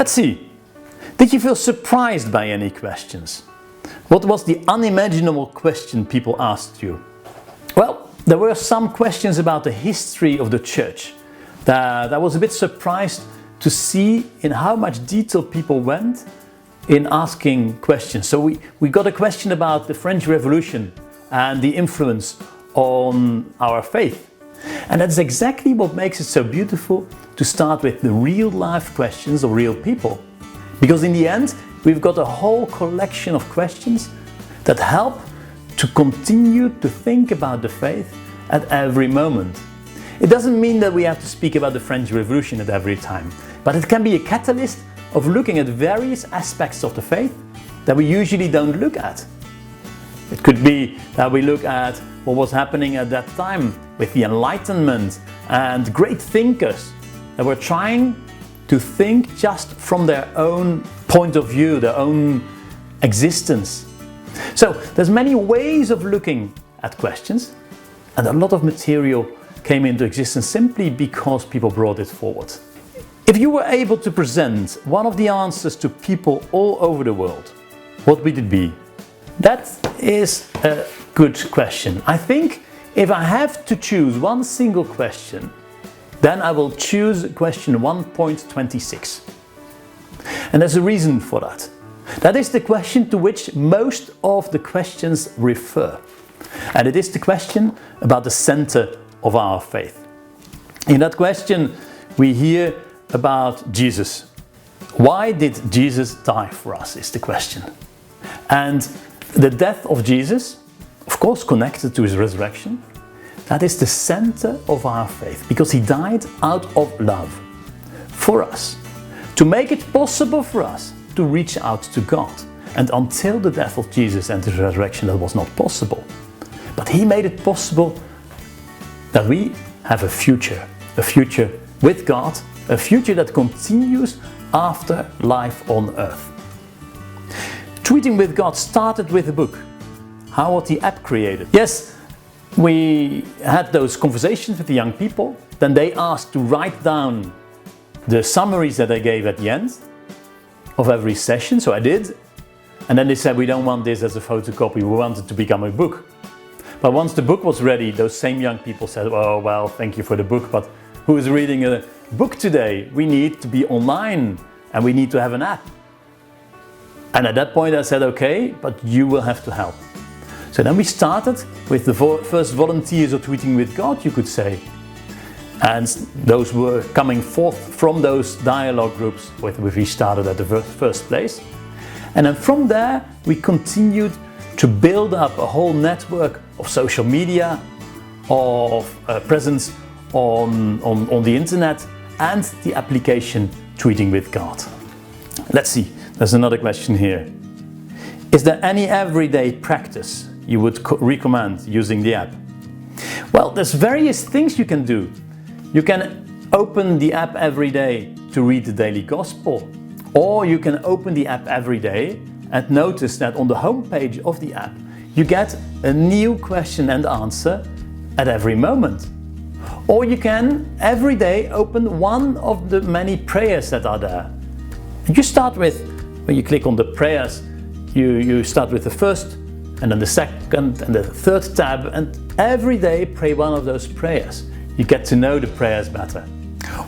Let's see. Did you feel surprised by any questions? What was the unimaginable question people asked you? Well, there were some questions about the history of the church that I was a bit surprised to see in how much detail people went in asking questions. So we got a question about the French Revolution and the influence on our faith. And that's exactly what makes it so beautiful to start with the real life questions of real people. Because in the end, we've got a whole collection of questions that help to continue to think about the faith at every moment. It doesn't mean that we have to speak about the French Revolution at every time, but it can be a catalyst of looking at various aspects of the faith that we usually don't look at. It could be that we look at what was happening at that time with the Enlightenment and great thinkers that were trying to think just from their own point of view, their own existence. So there's many ways of looking at questions, and a lot of material came into existence simply because people brought it forward. If you were able to present one of the answers to people all over the world, what would it be? That is a good question. I think if I have to choose one single question, then I will choose question 1.26. And there's a reason for that. That is the question to which most of the questions refer. And it is the question about the center of our faith. In that question, we hear about Jesus. Why did Jesus die for us is the question. And the death of Jesus, of course connected to his resurrection, that is the center of our faith, because he died out of love for us, to make it possible for us to reach out to God. And until the death of Jesus and his resurrection, that was not possible. But he made it possible that we have a future with God, a future that continues after life on earth. Tweeting with God started with a book. How was the app created? Yes, we had those conversations with the young people. Then they asked to write down the summaries that I gave at the end of every session, so I did. And then they said, we don't want this as a photocopy, we want it to become a book. But once the book was ready, those same young people said, oh well, thank you for the book, but who is reading a book today? We need to be online and we need to have an app. And at that point I said, okay, but you will have to help. So then we started with the first volunteers of Tweeting with God, you could say. And those were coming forth from those dialogue groups with which we started at the first place. And then from there we continued to build up a whole network of social media, of presence on the internet, and the application Tweeting with God. Let's see, there's another question here. Is there any everyday practice you would recommend using the app? Well, there's various things you can do. You can open the app every day to read the daily gospel, or you can open the app every day and notice that on the home page of the app you get a new question and answer at every moment. Or you can every day open one of the many prayers that are there. You start with, when you click on the prayers, you start with the first and then the second and the third tab, and every day pray one of those prayers. You get to know the prayers better.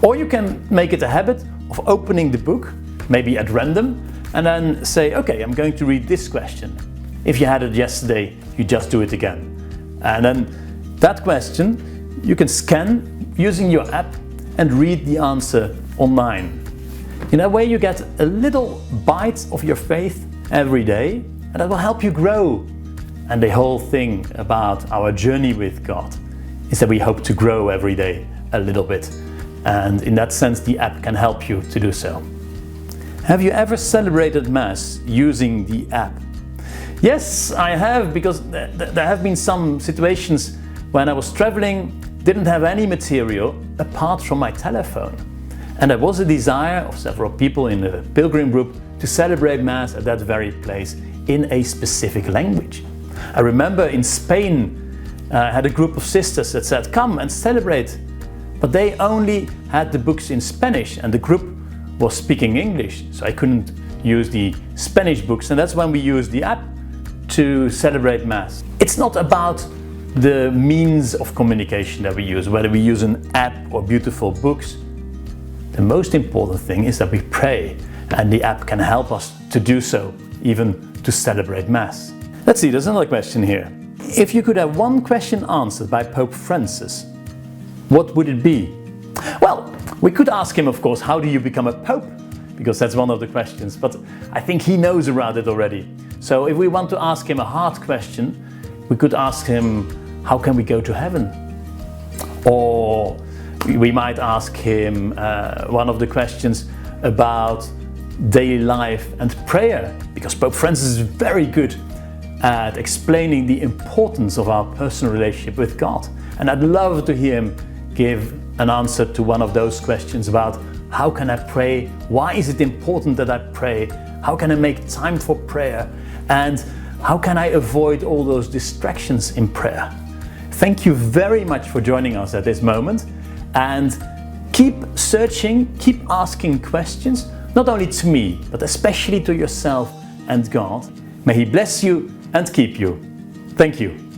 Or you can make it a habit of opening the book, maybe at random, and then say, okay, I'm going to read this question. If you had it yesterday, you just do it again. And then that question you can scan using your app and read the answer online. In that way you get a little bite of your faith every day, and that will help you grow. And the whole thing about our journey with God is that we hope to grow every day a little bit. And in that sense the app can help you to do so. Have you ever celebrated Mass using the app? Yes, I have, because there have been some situations when I was traveling, didn't have any material apart from my telephone. And there was a desire of several people in the pilgrim group to celebrate Mass at that very place in a specific language. I remember in Spain, I had a group of sisters that said, come and celebrate. But they only had the books in Spanish, and the group was speaking English, so I couldn't use the Spanish books, and that's when we used the app to celebrate Mass. It's not about the means of communication that we use, whether we use an app or beautiful books. The most important thing is that we pray, and the app can help us to do so, even to celebrate Mass. Let's see, there's another question here. If you could have one question answered by Pope Francis, what would it be? Well, we could ask him, of course, how do you become a pope? Because that's one of the questions, but I think he knows around it already. So if we want to ask him a hard question, we could ask him, how can we go to heaven? Or we might ask him one of the questions about daily life and prayer, because Pope Francis is very good at explaining the importance of our personal relationship with God. And I'd love to hear him give an answer to one of those questions about how can I pray? Why is it important that I pray? How can I make time for prayer? And how can I avoid all those distractions in prayer? Thank you very much for joining us at this moment, and keep searching, keep asking questions, not only to me, but especially to yourself and God. May He bless you and keep you. Thank you.